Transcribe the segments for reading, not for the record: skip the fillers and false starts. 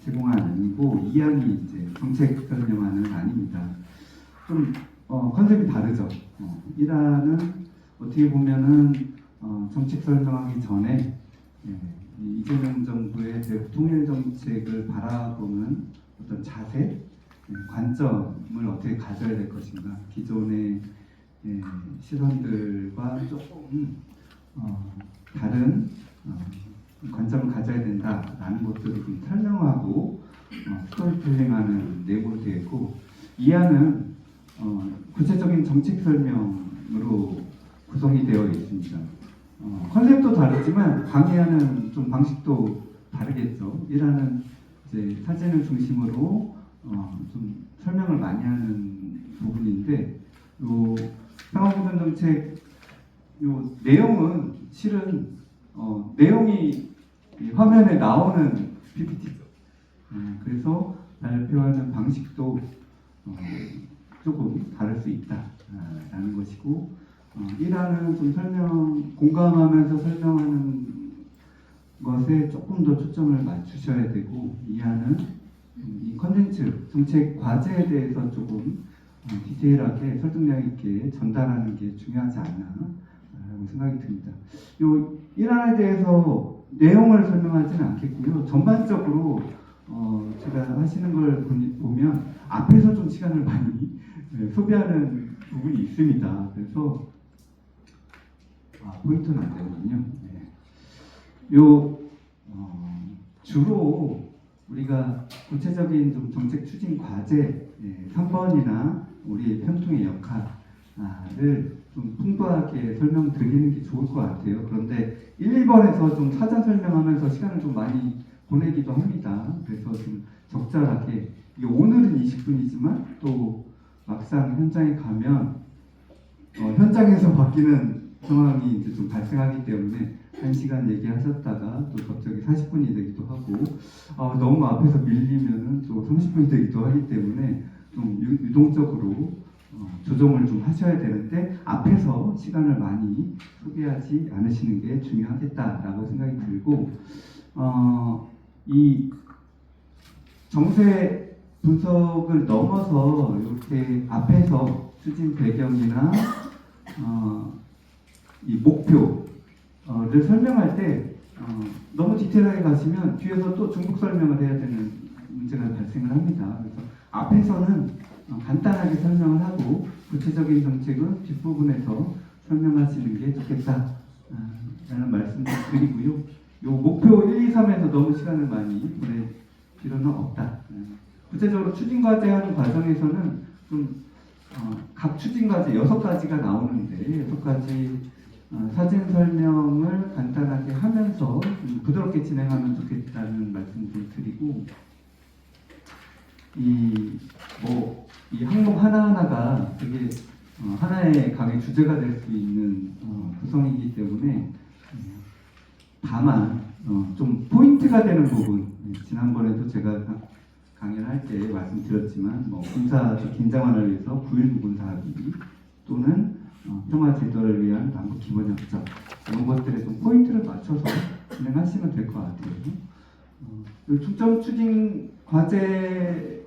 제공안 아니고 2안이 이제 정책 설명안은 아닙니다. 좀 컨셉이 다르죠. 1안은 어떻게 보면은 정책 설명하기 전에 이재명 정부의 대북 통일 정책을 바라보는 어떤 자세, 관점을 어떻게 가져야 될 것인가, 기존의 시선들과 조금 다른 관점을 가져야 된다라는 것들을 좀 설명하고 스토리텔링하는 내용으로 되어 있고, 이안은 구체적인 정책 설명으로 구성이 되어 있습니다. 컨셉도 다르지만 강의하는 좀 방식도 다르겠죠. 1안은 이제 사진을 중심으로 좀 설명을 많이 하는 부분인데, 요 평화공동 정책 요 내용은 실은 내용이 화면에 나오는 PPT죠. 그래서 발표하는 방식도 조금 다를 수 있다라는 것이고, 1화는 좀 공감하면서 설명하는 것에 조금 더 초점을 맞추셔야 되고, 2화는 이 컨텐츠, 정책 과제에 대해서 조금 디테일하게 설득력 있게 전달하는 게 중요하지 않나 라고 생각이 듭니다. 요 1화에 대해서 내용을 설명하지는 않겠고요. 전반적으로 제가 하시는 걸 보면 앞에서 좀 시간을 많이 소비하는 부분이 있습니다. 그래서 포인트는 안 되거든요. 요 주로 우리가 구체적인 좀 정책 추진 과제 3번이나 우리의 편통의 역할을 좀 풍부하게 설명드리는 게 좋을 것 같아요. 그런데 1, 2번에서 좀 사전 설명하면서 시간을 좀 많이 보내기도 합니다. 그래서 좀 적절하게, 이게 오늘은 20분이지만 또 막상 현장에 가면 현장에서 바뀌는 상황이 이제 좀 발생하기 때문에 1시간 얘기하셨다가 또 갑자기 40분이 되기도 하고, 너무 앞에서 밀리면은 또 30분이 되기도 하기 때문에 좀 유동적으로 조정을 좀 하셔야 되는데, 앞에서 시간을 많이 소비하지 않으시는 게 중요하겠다라고 생각이 들고, 이 정세 분석을 넘어서 이렇게 앞에서 추진 배경이나 이 목표를 설명할 때 너무 디테일하게 가시면 뒤에서 또 중복 설명을 해야 되는 문제가 발생을 합니다. 그래서 앞에서는 간단하게 설명을 하고 구체적인 정책은 뒷부분에서 설명하시는 게 좋겠다 라는 말씀을 드리고요. 요 목표 1, 2, 3에서 너무 시간을 많이 보낼 필요는 없다. 구체적으로 추진과제 하는 과정에서는 좀 각 추진과제 6가지가 나오는데 6가지 사진 설명을 간단하게 하면서 부드럽게 진행하면 좋겠다는 말씀 좀 드리고, 이 항목 하나하나가 되게 하나의 강의 주제가 될 수 있는 구성이기 때문에 다만 좀 포인트가 되는 부분, 지난번에도 제가 강의를 할 때 말씀드렸지만 군사적 긴장 완화를 위해서 9.19 군사합의 또는 평화 제도를 위한 남북 기본협정, 이런 것들에 좀 포인트를 맞춰서 진행하시면 될 것 같아요. 중점 추진 과제로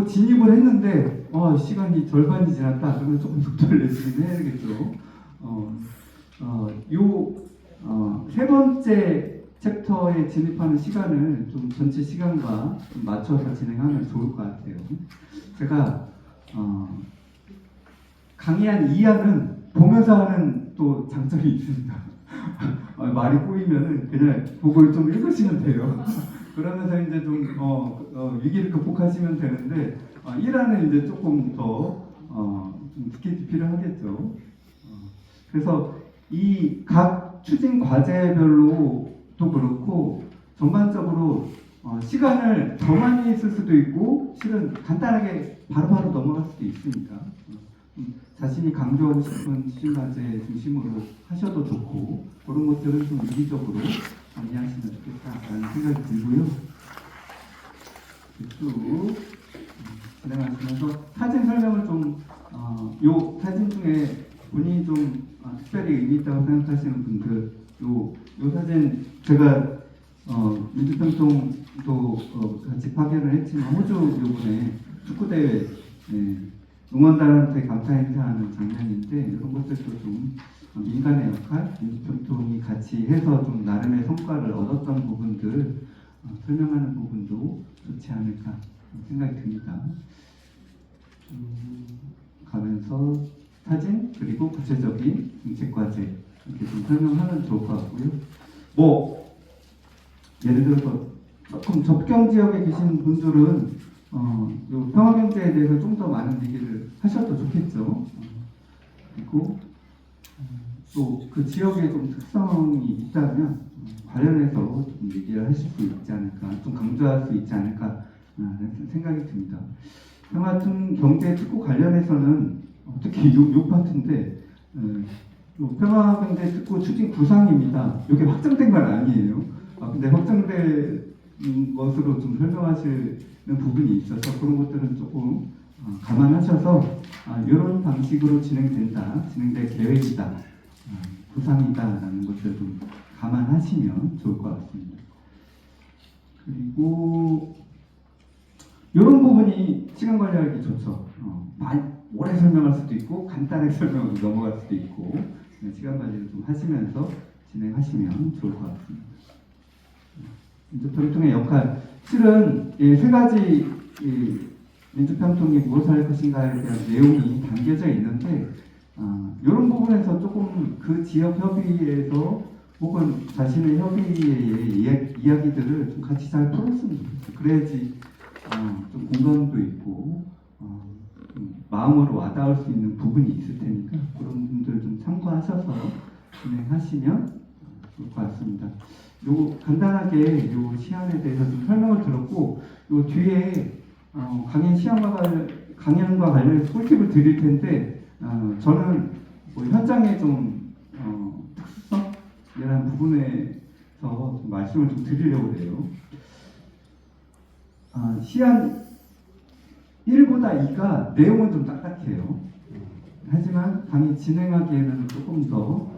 진입을 했는데 시간이 절반이 지났다. 그러면 조금 속도를 내시긴 해야겠죠. 세 번째 챕터에 진입하는 시간을 좀 전체 시간과 좀 맞춰서 진행하면 좋을 것 같아요. 제가 강의한 2화는 보면서 하는 또 장점이 있습니다. 말이 꼬이면은 그냥 보고 좀 읽으시면 돼요. 그러면서 이제 좀 위기를 극복하시면 되는데 1화는 이제 조금 더 좀 스케치 필요하겠죠. 그래서 이 각 추진 과제별로도 그렇고 전반적으로 시간을 더 많이 쓸 수도 있고 실은 간단하게 바로바로 넘어갈 수도 있습니다. 자신이 강조하고 싶은 추진과제 중심으로 하셔도 좋고, 그런 것들은 좀 유기적으로 이해하시면 좋겠다라는 생각이 들고요. 쭉 진행하시면서 사진 설명을 요 사진 중에 본인이 좀 특별히 의미 있다고 생각하시는 분들, 요 사진 제가 민주평통도 같이 파견을 했지만 호주 요번에 축구대회 응원단한테 감사 행사하는 장면인데 이런 것들도 좀 민간의 역할, 민주평통이 같이 해서 좀 나름의 성과를 얻었던 부분들 설명하는 부분도 좋지 않을까 생각이 듭니다. 가면서 사진 그리고 구체적인 정책 과제 이렇게 좀 설명하면 좋을 것 같고요. 뭐 예를 들어서 조금 접경 지역에 계신 분들은 요 평화경제에 대해서 좀 더 많은 얘기를 하셔도 좋겠죠. 그리고 또 그 지역에 좀 특성이 있다면 관련해서 좀 얘기를 하실 수 있지 않을까, 좀 강조할 수 있지 않을까 생각이 듭니다. 평화경제 특구 관련해서는 특히 요 파트인데 평화경제 특구 추진 구상입니다. 이게 확정된 건 아니에요. 근데 확정된 것으로 좀 설명하시는 부분이 있어서 그런 것들은 조금 감안하셔서 이런 방식으로 진행될 계획이다, 구상이다라는 것을 좀 감안하시면 좋을 것 같습니다. 그리고 이런 부분이 시간 관리하기 좋죠. 오래 설명할 수도 있고 간단하게 설명하고 넘어갈 수도 있고 시간 관리를 좀 하시면서 진행하시면 좋을 것 같습니다. 민주평통의 역할, 실은 세 가지 민주평통이 무엇을 할 것인가에 대한 내용이 담겨져 있는데 이런 부분에서 조금 그 지역 협의에서 혹은 자신의 협의의 이야기들을 좀 같이 잘 풀었으면 좋겠어요. 그래야지 좀 공감도 있고 마음으로 와닿을 수 있는 부분이 있을 테니까 그런 분들 좀 참고하셔서 진행하시면 좋을 것 같습니다. 요 간단하게 요 시안에 대해서 좀 설명을 들었고 요 뒤에 강연과 관련해서 꿀팁을 드릴 텐데 저는 뭐 현장에 좀 특수성이라는 부분에서 좀 말씀을 좀 드리려고 해요. 시안 1보다 2가 내용은 좀 딱딱해요. 하지만 강의 진행하기에는 조금 더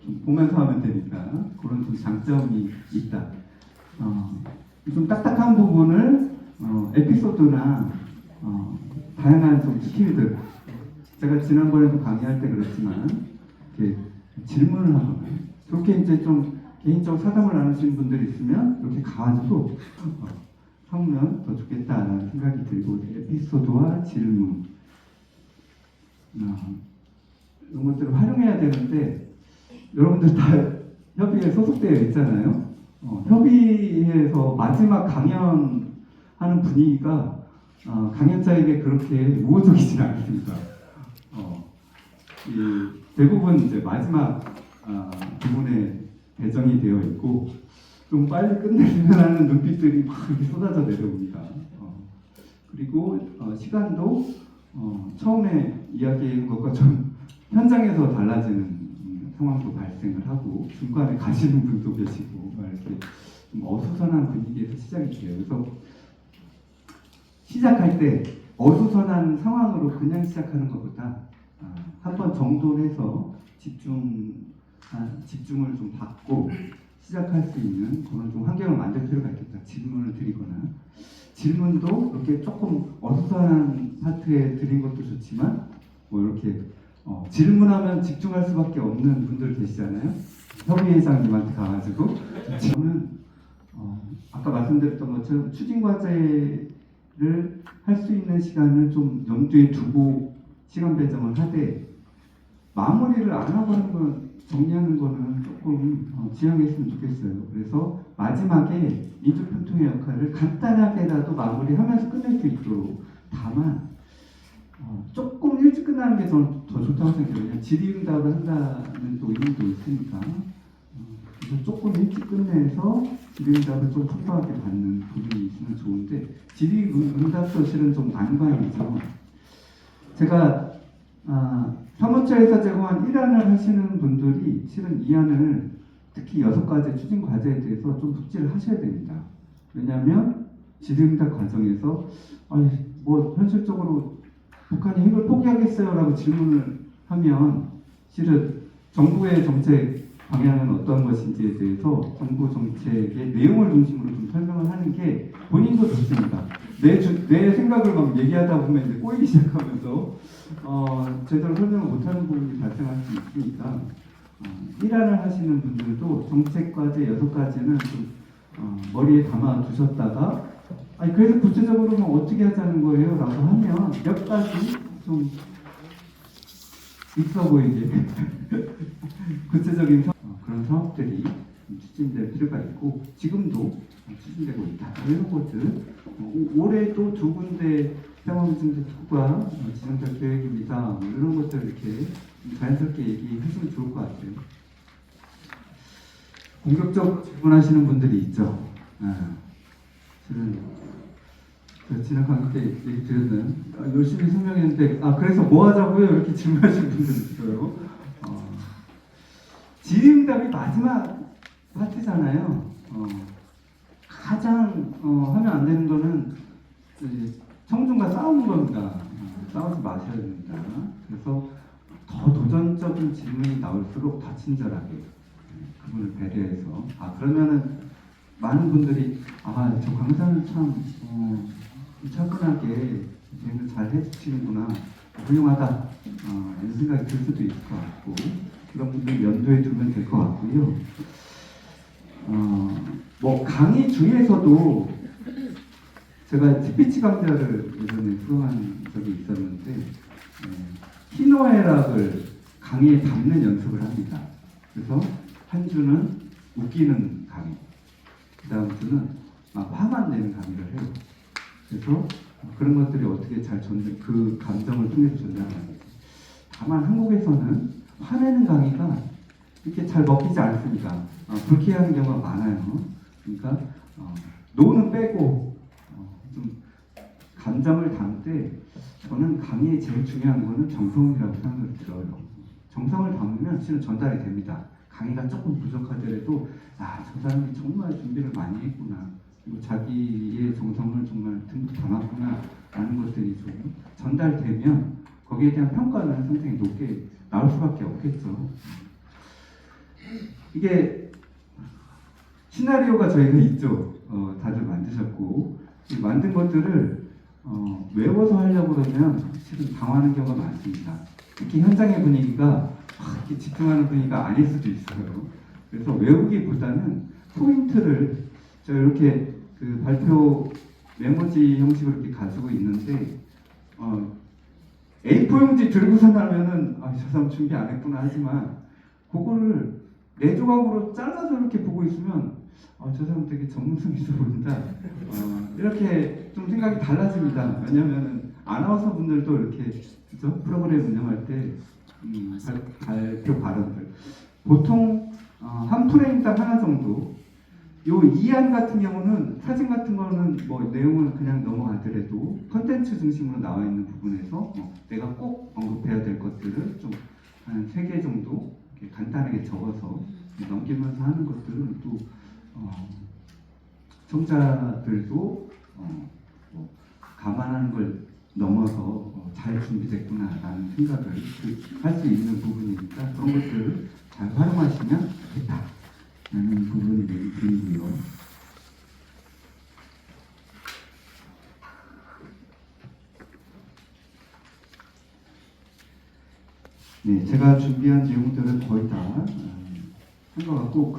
좀 보면서 하면 되니까 그런 좀 장점이 있다. 좀 딱딱한 부분을 에피소드나 다양한 좀 스킬들, 제가 지난번에도 강의할 때 그랬지만 이렇게 질문을 하거나 그렇게 이제 좀 개인적으로 사담을 나누시는 분들이 있으면 이렇게 가가지고 하면 더 좋겠다라는 생각이 들고 에피소드와 질문 이런 것들을 활용해야 되는데 여러분들 다 협의회에 소속되어 있잖아요. 협의회에서 마지막 강연하는 분위기가 강연자에게 그렇게 우호적이진 않습니다. 대부분 이제 마지막 부분에 배정이 되어 있고 좀 빨리 끝내려는 하는 눈빛들이 막 이렇게 쏟아져 내려옵니다. 그리고 시간도 처음에 이야기한 것과 좀 현장에서 달라지는 상황도 발생을 하고 중간에 가시는 분도 계시고 이렇게 좀 어수선한 분위기에서 시작이 돼요. 그래서 시작할 때 어수선한 상황으로 그냥 시작하는 것보다 한 번 정돈해서 집중을 좀 받고 시작할 수 있는 그런 좀 환경을 만들 필요가 있겠다. 질문을 드리거나 질문도 이렇게 조금 어수선한 파트에 드린 것도 좋지만 뭐 이렇게 질문하면 집중할 수밖에 없는 분들 계시잖아요. 협의회장님한테 가가지고 저는 아까 말씀드렸던 것처럼 추진 과제를 할 수 있는 시간을 좀 염두에 두고 시간 배정을 하되 마무리를 안 하고 하는 건 정리하는 거는 조금 지양했으면 좋겠어요. 그래서 마지막에 민주평통의 역할을 간단하게라도 마무리하면서 끝낼 수 있도록 다만 조금 일찍 끝나는 게 저는 더 좋다고 생각해요. 그냥 질의응답을 한다는 또 의미도 있으니까 그래서 조금 일찍 끝내서 질의응답을 좀 풍부하게 받는 부분이 있으면 좋은데 질의응답도 실은 좀 난관이죠. 제가 사무처에서 제공한 1안을 하시는 분들이 실은 2안을 특히 6가지 추진 과제에 대해서 좀 숙지를 하셔야 됩니다. 왜냐하면 질의응답 과정에서 뭐 현실적으로 북한이 핵을 포기하겠어요? 라고 질문을 하면 실은 정부의 정책 방향은 어떤 것인지에 대해서 정부 정책의 내용을 중심으로 좀 설명을 하는 게 본인도 좋습니다. 내 생각을 막 얘기하다 보면 이제 꼬이기 시작하면서 제대로 설명을 못하는 부분이 발생할 수 있으니까 일화를 하시는 분들도 정책 과제 6가지는 좀 머리에 담아 두셨다가 아니 그래서 구체적으로 뭐 어떻게 하자는 거예요? 라고 하면 몇 가지 좀 있어 보이게 구체적인 그런 사업들이 추진될 필요가 있고 지금도 추진되고 있다. 이런 것들 올해도 2군데 상황증 특구가 지정될 계획입니다. 뭐 이런 것들 이렇게 자연스럽게 얘기하시면 좋을 것 같아요. 공격적으로 질문하시는 분들이 있죠. 저는 지난 강의 때 얘기 드렸는 열심히 설명했는데 그래서 뭐 하자고요? 이렇게 질문하시는 분들이 있어요. 질의응답이 마지막 파트잖아요. 가장 하면 안 되는 거는 청중과 싸우는 겁니다. 싸우지 마셔야 됩니다. 그래서 더 도전적인 질문이 나올수록 더 친절하게 그분을 배려해서 그러면은 많은 분들이 저 강사는 참 차분하게 진행을 잘 해주시는구나, 훌륭하다 이런 생각이 들 수도 있을 것 같고 그런 분들 연도에 두면 될 것 같고요. 뭐 강의 중에서도 제가 스피치 강좌를 예전에 수강한 적이 있었는데 희노애락을 강의에 담는 연습을 합니다. 그래서 한 주는 웃기는 강의, 그 다음 주는 화만 내는 강의를 해요. 그래서 그런 것들이 어떻게 잘 그 감정을 통해서 전달하는지. 다만 한국에서는 화내는 강의가 이렇게 잘 먹히지 않습니다. 불쾌한 경우가 많아요. 그러니까 노는 빼고 좀 감정을 담을 때 저는 강의에 제일 중요한 거는 정성이라고 생각이 들어요. 정성을 담으면 실은 전달이 됩니다. 강의가 조금 부족하더라도 저 사람이 정말 준비를 많이 했구나, 그리고 자기의 정성을 정말 듬뿍 담았구나 라는 것들이 좀 전달되면 거기에 대한 평가는 상당히 높게 나올 수밖에 없겠죠. 이게 시나리오가 저희가 있죠. 다들 만드셨고 만든 것들을 외워서 하려고 그러면 실은 당하는 경우가 많습니다. 특히 현장의 분위기가 이렇게 집중하는 분위기가 아닐 수도 있어요. 그래서 외우기보다는 포인트를 제가 이렇게 그 발표 메모지 형식으로 이렇게 가지고 있는데 A4 용지 들고서 나면은 저 사람 준비 안 했구나 하지만 그거를 4조각으로 잘라서 이렇게 보고 있으면 저 사람 되게 전문성 있어 보인다. 이렇게 좀 생각이 달라집니다. 왜냐면은 아나운서 분들도 이렇게 그죠? 프로그램 운영할 때 발표 발언들 보통 한 프레임당 하나 정도. 요 이안 같은 경우는 사진 같은 거는 뭐 내용은 그냥 넘어가더라도 컨텐츠 중심으로 나와 있는 부분에서 내가 꼭 언급해야 될 것들을 좀 한 3개 정도 이렇게 간단하게 적어서 넘기면서 하는 것들은 또 청자들도 뭐 감안하는 걸 넘어서 잘 준비됐구나라는 생각을 할 수 있는 부분이니까 그런 것들을 잘 활용하시면 좋겠다라는 부분이 들고요. 네, 제가 준비한 내용들은 거의 다 한 것 같고